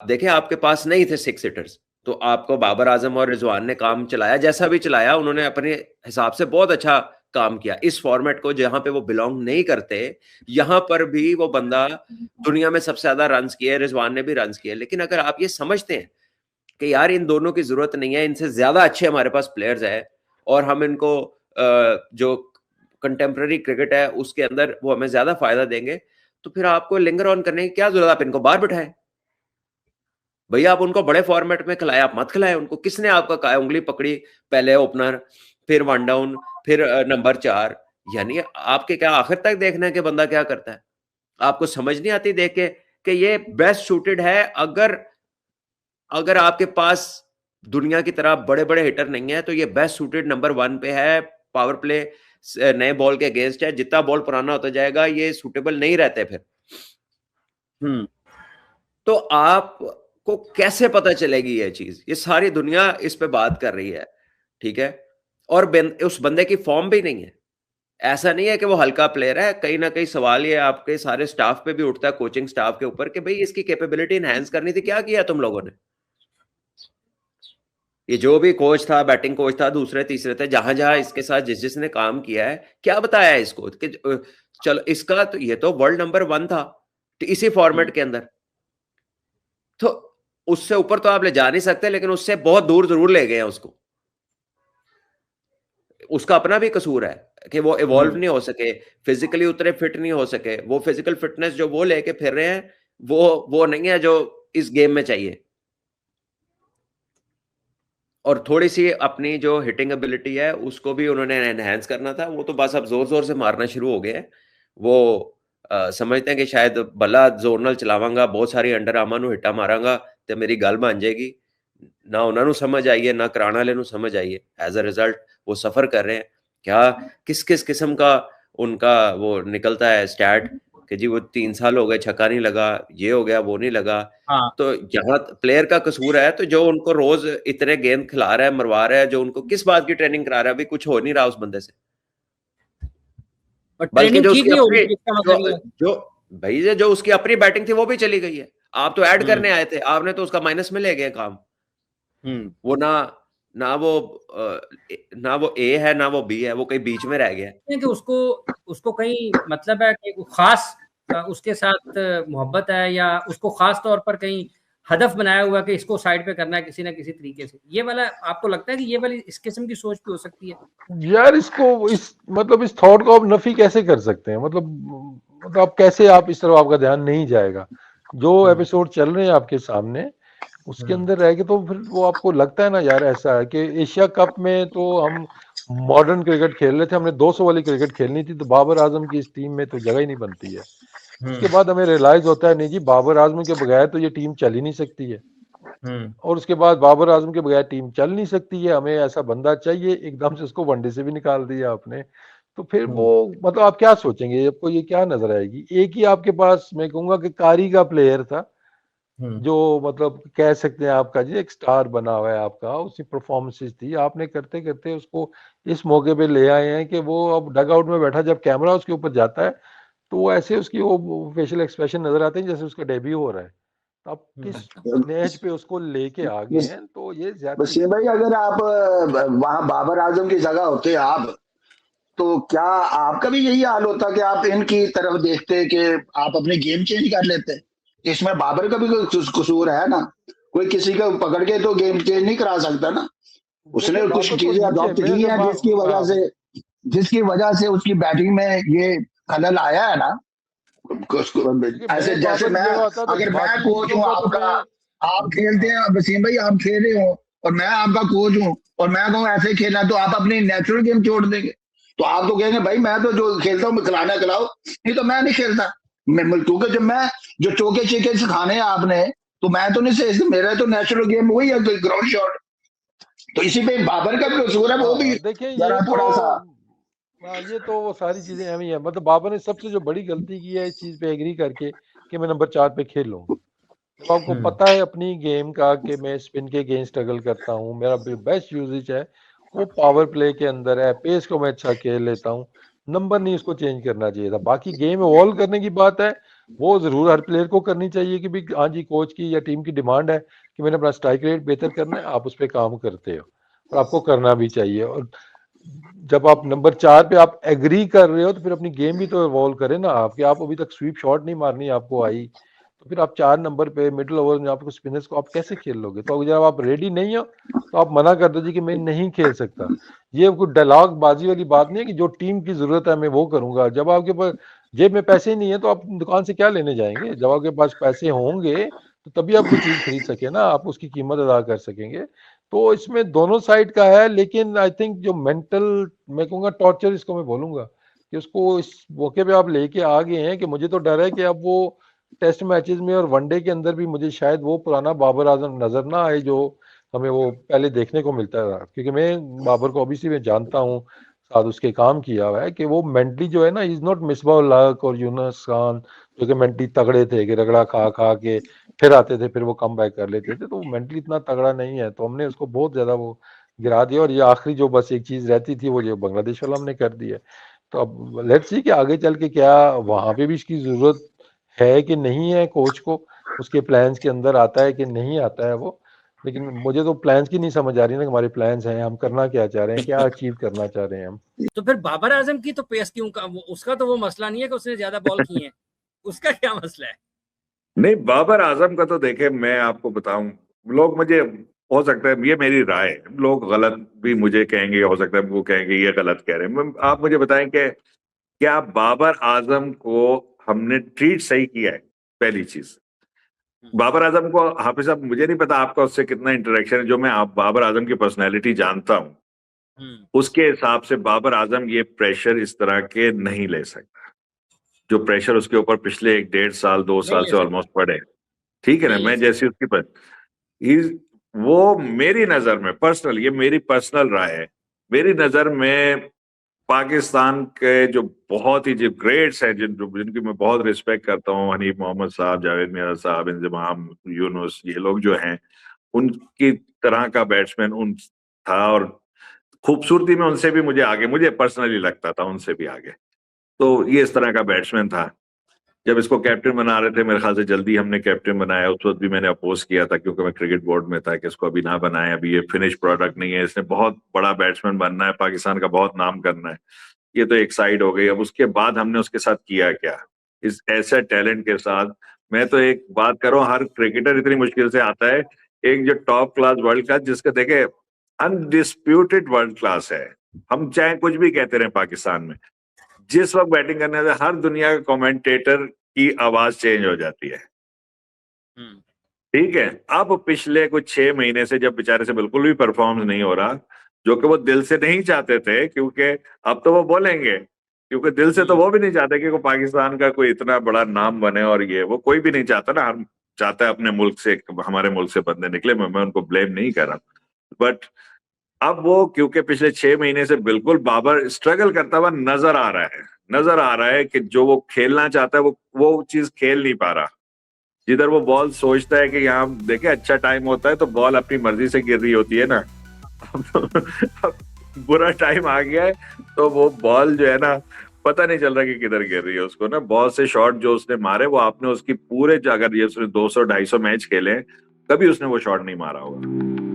देखें आपके पास नहीं थे 6 हिटर्स, तो आपको बाबर आजम और रिजवान ने काम चलाया, जैसा भी चलाया उन्होंने अपने हिसाब से बहुत अच्छा काम किया। इस फॉर्मेट को जहां पे वो बिलोंग नहीं करते, यहां पर भी वो बंदा दुनिया में सबसे ज्यादा रन्स किए, रिजवान ने भी रन्स किए। लेकिन अगर आप ये समझते हैं कि यार इन दोनों की जरूरत नहीं है, इनसे ज्यादा अच्छे हमारे पास प्लेयर्स है और हम इनको जो कंटेम्प्रेरी क्रिकेट है उसके अंदर वो हमें ज्यादा फायदा देंगे, तो फिर आपको लिंगर ऑन करने की क्या जरूरत, आप इनको बाहर बिठाएं। भैया आप उनको बड़े फॉर्मेट में खिलाए, आप मत खिलाए उनको। किसने आपका कहा उंगली पकड़ी, पहले ओपनर, फिर वन डाउन, फिर नंबर 4? यानी आपके क्या आखिर तक देखना है कि बंदा क्या करता है? आपको समझ नहीं आती देख के कि ये बेस्ट सूटेड है? अगर अगर आपके पास दुनिया की तरह बड़े बड़े हिटर नहीं है, तो ये बेस्ट सूटेड नंबर 1 पे है। पावर प्ले नए बॉल के अगेंस्ट है, जितना बॉल पुराना होता जाएगा ये सूटेबल नहीं रहते फिर। तो आपको कैसे पता चलेगी ये चीज? ये सारी दुनिया इस पे बात कर रही है, ठीक है? और उस बंदे की फॉर्म भी नहीं है। ऐसा नहीं है कि वो हल्का प्लेयर है, कहीं ना कहीं सवाल ये आपके सारे स्टाफ पे भी उठता है, कोचिंग स्टाफ के ऊपर, कि भाई इसकी कैपेबिलिटी एनहांस करनी थी, क्या किया तुम लोगों ने? ये जो भी कोच था, बैटिंग कोच था, दूसरे तीसरे थे, जहां जहां इसके साथ जिसने काम किया है, क्या बताया है इसको कि चलो इसका तो ये तो वर्ल्ड नंबर 1 था, तो इसी फॉर्मेट के अंदर तो उससे ऊपर तो आप ले जा नहीं सकते, लेकिन उससे बहुत दूर जरूर ले गए हैं उसको। उसका अपना भी कसूर है कि वो इवॉल्व नहीं हो सके, फिजिकली उतने फिट नहीं हो सके। वो फिजिकल फिटनेस जो वो लेके फिर रहे हैं, वो नहीं है जो इस गेम में चाहिए। और थोड़ी सी अपनी जो हिटिंग एबिलिटी है उसको भी उन्होंने एनहेंस करना था। वो तो बस अब जोर जोर से मारना शुरू हो गए हैं। वो समझते हैं कि शायद भला जोर नाल चलावांगा, बहुत सारी अंडर आर्मां ਨੂੰ हिट्टा मारांगा ਤੇ मेरी गल बन जाएगी। ना उन्होंने समझ आई है, ना कराने वाले समझ आई है। एज अ रिजल्ट वो सफर कर रहे हैं। क्या किस किस किस्म का उनका वो निकलता है स्टैट कि जी वो 3 साल हो गए छक्का नहीं लगा, ये हो गया, वो नहीं लगा। हाँ, तो यहाँ प्लेयर का कसूर है। तो जो उनको रोज इतने गेंद खिला रहा है, मरवा रहा है, जो उनको किस बात की ट्रेनिंग करा रहा है? अभी कुछ हो नहीं रहा उस बंदे से, और बल्कि ट्रेनिंग जो ठीक उसकी नहीं अपनी होगी इसका जो मतलब ये है। जो भाई जो उसकी अपनी बैटिंग थी वो भी चली गई है। आप तो ऐड हम्म करने आए थे, आपने तो उसका माइनस में ले गए काम। हम्म वो ना ना वो ना वो ए है ना वो बी है, वो कहीं बीच में रह गया। कि उसको उसको कहीं मतलब है कि खास उसके साथ मोहब्बत है, या उसको खास तौर पर कहीं हदफ बनाया हुआ कि इसको साइड पे करना है किसी ना किसी तरीके से। ये वाला आपको लगता है कि ये वाली इस किस्म की सोच भी हो सकती है? यार इसको इस मतलब इस थॉट को आप नफी कैसे कर सकते हैं? मतलब आप कैसे, आप इस तरफ आपका ध्यान नहीं जाएगा? जो एपिसोड चल रहे हैं आपके सामने उसके अंदर रह के, तो फिर वो आपको लगता है ना यार, ऐसा है कि एशिया कप में तो हम मॉडर्न क्रिकेट खेल रहे थे, हमने 200 वाली क्रिकेट खेलनी थी, तो बाबर आजम की इस टीम में तो जगह ही नहीं बनती है। उसके बाद हमें रियलाइज होता है नहीं जी, बाबर आजम के बगैर तो ये टीम चल ही नहीं सकती है। और उसके बाद बाबर आजम के बगैर टीम चल नहीं सकती है, हमें ऐसा बंदा चाहिए। एकदम से उसको वनडे से भी निकाल दिया आपने, तो फिर वो मतलब आप क्या सोचेंगे? आपको ये क्या नजर आएगी? एक ही आपके पास मैं कहूंगा कि कारी का प्लेयर था, जो मतलब कह सकते हैं आपका जी एक स्टार बना हुआ है आपका, उसकी परफॉर्मेंसेस थी, आपने करते करते उसको इस मौके पे ले आए हैं कि वो अब डग आउट में बैठा, जब कैमरा उसके ऊपर जाता है तो वो ऐसे उसकी वो फेशियल एक्सप्रेशन नजर आते हैं जैसे उसका डेब्यू हो रहा है। तो आप किस मैच पे उसको लेके आ गए बस हैं, तो ये ज्यादती वसीम है। भाई, अगर आप वहां बाबर आजम की जगह होते आप, तो क्या आपका भी यही हाल होता कि आप इनकी तरफ देखते कि आप अपने गेम चेंज कर लेते? इसमें बाबर का भी कोई कसूर है ना? कोई किसी को पकड़ के तो गेम चेंज नहीं करा सकता ना। देखिए उसने कुछ बाबर को चीजें नीचे अडॉप्ट मैं की अगर हैं जिसकी वजह से उसकी बैटिंग में ये खलल आया है ना। देखिए ऐसे मैं जैसे बाबर की मैं, जगह होता तो अगर मैं बाकी कोच चीजों हूँ का तो आपका, मैं आप खेलते हाँ, हैं वसीम भाई, आप खेल रहे हो और मैं आपका कोच हूँ और मैं कहूँ ऐसे खेलना, तो आप अपनी नेचुरल गेम छोड़ देंगे। तो आप तो कहेंगे भाई मैं तो जो खेलता हूँ मैं खिलाना खिलाओ, नहीं तो मैं नहीं खेलता। क्योंकि जब मैं जो चौके चेके सिखाने हैं आपने, तो मैं तो नहीं से मेरा तो नेचुरल गेम वही है, ग्राउंड शॉट। तो इसी पे बाबर का भी कसूर है, वो भी देखिए जरा ये तो थोड़ा सा। ये तो वो सारी चीजें एम ही है। मतलब बाबर ने सबसे जो बड़ी गलती की है इस चीज पे एग्री करके कि मैं नंबर 4 पे खेल लूंगा। जब आपको पता है अपनी गेम का कि मैं स्पिन के अगेंस्ट स्ट्रगल करता हूँ, मेरा बेस्ट यूजेज है वो पावर प्ले के अंदर है, पेस को मैं अच्छा खेल लेता हूँ, नंबर नहीं उसको चेंज करना चाहिए था। बाकी गेम इवॉल्व करने की बात है वो जरूर हर प्लेयर को करनी चाहिए कि भी हाँ जी कोच की या टीम की डिमांड है कि मैंने अपना स्ट्राइक रेट बेहतर करना है, आप उस पर काम करते हो और आपको करना भी चाहिए। और जब आप नंबर 4 पे आप एग्री कर रहे हो तो फिर अपनी गेम भी तो इवॉल्व करें ना। आपके आप अभी तक स्वीप शॉट नहीं मारनी आपको आई, तो फिर आप 4 नंबर पे मिडिल ओवर में आपको स्पिनर्स को आप कैसे खेल लोगे? तो जब आप रेडी नहीं हो तो आप मना कर दो जी कि मैं नहीं खेल सकता। ये कोई डायलॉग बाजी वाली बात नहीं है कि जो टीम की जरूरत है मैं वो करूंगा। जब आपके पास जेब में पैसे नहीं है तो आप दुकान से क्या लेने जाएंगे? जब आपके पास पैसे होंगे तो तभी आप कोई चीज खरीद सके ना, आप उसकी कीमत अदा कर सकेंगे। तो इसमें दोनों साइड का है, लेकिन आई थिंक जो मेंटल, मैं कहूँगा टॉर्चर इसको मैं बोलूंगा, कि उसको इस मौके पे आप लेके आ गए हैं कि मुझे तो डर है कि अब वो टेस्ट मैचेस में और वनडे के अंदर भी मुझे शायद वो पुराना बाबर आजम नजर ना आए जो हमें वो पहले देखने को मिलता था। क्योंकि मैं बाबर को ऑब्वियसली मैं जानता हूँ, साथ उसके काम किया हुआ है, कि वो मेंटली जो है ना, इज नॉट मिसबा उल हक और यूनुस खान जो कि मेंटली तगड़े थे कि रगड़ा खा खा के फिर आते थे, फिर वो कम बैक कर लेते थे। तो वो मेंटली इतना तगड़ा नहीं है, तो हमने उसको बहुत ज्यादा वो गिरा दिया। और ये आखिरी जो बस एक चीज रहती थी वो जो बांग्लादेश वाला हमने कर दिया। तो अब लेट्स सी कि आगे चल के क्या वहां पे भी इसकी जरूरत है कि नहीं है, कोच को उसके प्लान्स के अंदर आता है कि नहीं आता है वो। लेकिन मुझे तो प्लान्स की नहीं समझ आ रही ना कि हमारे प्लान्स हैं, हम करना क्या चाह रहे हैं, क्या अचीव करना चाह रहे हैं हम। तो फिर बाबर आजम की तो पेस क्यों का उसका तो वो मसला नहीं है कि उसने ज्यादा बॉल किए हैं, उसका क्या मसला है? नहीं, बाबर आजम का तो देखे, मैं आपको बताऊं, लोग मुझे, हो सकता है ये मेरी राय है, लोग गलत भी मुझे कहेंगे, हो सकता है वो कहेंगे ये गलत कह रहे हैं। आप मुझे बताएं कि क्या बाबर आजम को हमने ट्रीट सही किया है? पहली चीज, बाबर आजम को, हाफिज साहब मुझे नहीं पता आपका उससे कितना इंटरेक्शन है, जो मैं आप बाबर आजम की पर्सनैलिटी जानता हूं उसके हिसाब से बाबर आजम ये प्रेशर इस तरह के नहीं ले सकता, जो प्रेशर उसके ऊपर पिछले 1.5 साल 2 साल से ऑलमोस्ट पड़े। ठीक है ना, मैं जैसी उसकी वो मेरी नजर में पर्सनल, ये मेरी पर्सनल राय है, मेरी नजर में पाकिस्तान के जो बहुत ही जो ग्रेट्स हैं, जिनकी मैं बहुत रिस्पेक्ट करता हूँ, हनीफ मोहम्मद साहब, जावेद मियां साहब, इंजमाम, यूनुस, ये लोग जो हैं, उनकी तरह का बैट्समैन उन था। और खूबसूरती में उनसे भी मुझे पर्सनली लगता था उनसे भी आगे। तो ये इस तरह का बैट्समैन था। जब इसको कैप्टन बना रहे थे, मेरे ख्याल से जल्दी हमने कैप्टन बनाया, उस वक्त भी मैंने अपोज किया था क्योंकि मैं क्रिकेट बोर्ड में था कि इसको अभी ना बनाए, अभी ये फिनिश प्रोडक्ट नहीं है, इसने बहुत बड़ा बैट्समैन बनना है, पाकिस्तान का बहुत नाम करना है। ये तो एक साइड हो गई। अब उसके बाद हमने उसके साथ किया क्या, इस ऐसे टैलेंट के साथ? मैं तो एक बात कर रहा हूँ, हर क्रिकेटर इतनी मुश्किल से आता है, एक जो टॉप क्लास वर्ल्ड क्लास, जिसका देखे अनडिस्प्यूटेड वर्ल्ड क्लास है, हम चाहे कुछ भी कहते रहे पाकिस्तान में, जिस वक्त बैटिंग करने से हर दुनिया के कमेंटेटर की आवाज चेंज हो जाती है। ठीक है, अब पिछले कुछ 6 महीने से जब बेचारे से बिल्कुल भी परफॉर्मेंस नहीं हो रहा, जो कि वो दिल से नहीं चाहते थे, क्योंकि अब तो वो बोलेंगे, क्योंकि दिल से तो वो भी नहीं चाहते कि पाकिस्तान का कोई इतना बड़ा नाम बने, और ये वो कोई भी नहीं चाहता ना, हर चाहता है अपने मुल्क से, हमारे मुल्क से बंदे निकले। मैं उनको ब्लेम नहीं कर रहा, बट अब वो, क्योंकि पिछले 6 महीने से बिल्कुल बाबर स्ट्रगल करता हुआ नजर आ रहा है कि जो वो खेलना चाहता है वो चीज खेल नहीं पा रहा। जिधर वो बॉल सोचता है कि यहाँ देखे अच्छा टाइम होता है, तो बॉल अपनी मर्जी से गिर रही होती है ना। अब बुरा टाइम आ गया है, तो वो बॉल जो है ना, पता नहीं चल रहा कि किधर गिर रही है उसको ना। बहुत से शॉट जो उसने मारे, वो आपने उसकी पूरे, अगर ये उसने 200-250 मैच खेले, कभी उसने वो शॉट नहीं मारा होगा।